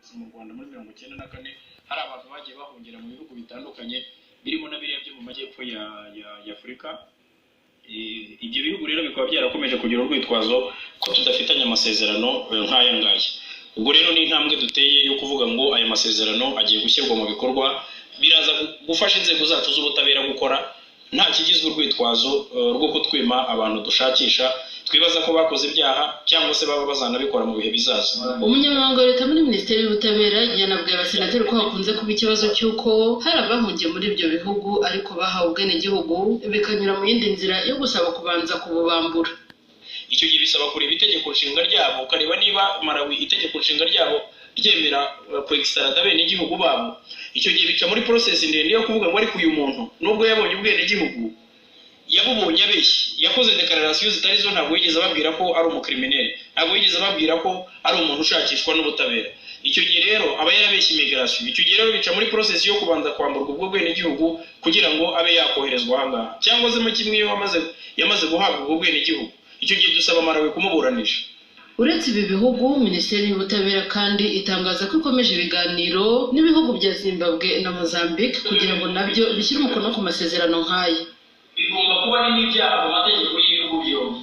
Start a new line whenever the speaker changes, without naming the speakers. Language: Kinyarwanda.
batutsi mu Rwanda muri 1994 hari abantu bagiye bahungira mu bihugu bitandukanye birimo na biriya byo mu majyepfo ya Afurika. Ibyo bihugu rero bikaba byarakomeje kugira urwitwazo ko tudafitanye amasezerano nk'aya ngaya. Ubwo rero ni intambwe duteye yo kuvuga ngo aya masezerano agiye gushyirwa mu bikorwa, biraza gufasha inzego zacu z'ubutabera gukora nta kigizwe urwitwazo rwo kutwima abantu dushakisha twibaza ko bakoze ibyaha cyangwa se baba bazanabikora mu bihe bizaza.
Umunyamabanga wa leta muri Minisiteri y'Ubutabera yanabwiye abasenateri ko hakunze kuba ikibazo cy'uko hari abahungiye muri ibyo bihugu ariko bahawe ubwenegihugu bikanyura mu yindi nzira yo gusaba kubanza kububambura.
Icyo gihe bisaba kureba itegeko nshinga ryabo, ukareba niba Malawi itegeko nshinga ryabo ryemera kwextrada bene igihugu babo. Icyo gihe bica muri process ndende yo kuvuga ngo ariko uyu muntu nubwo yabonye ubwenegihugu yabubonye abeshyi, yakoze declaration zitari zo, ntabwo yigeze ababwira ko ari umukriminere, ntabwo yigeze ababwira ko ari umuntu ushakishwa n'ubutabera. Icyo gihe rero aba yarabeshye immigration. Icyo gihe rero bica muri process yo kubanza kwamburwa ubwo bwenegihugu kugira ngo abe yakoherezwa ahangaha, cyangwa se mu kimwe yamaze guhabwa ubwo bwenegihugu. Icyo gihe dusaba Malawi kumuburanisha.
Uretse ibi bihugu, Minisiteri y'Ubutabera kandi itangaza ko ikomeje ibiganiro n'ibihugu bya Zimbabwe na Mozambique kugira ngo nabyo bishyire umukono ku masezerano nk'aya.
Bigomba kuba n'ibyaha mu mategeko y'ibihugu byombi.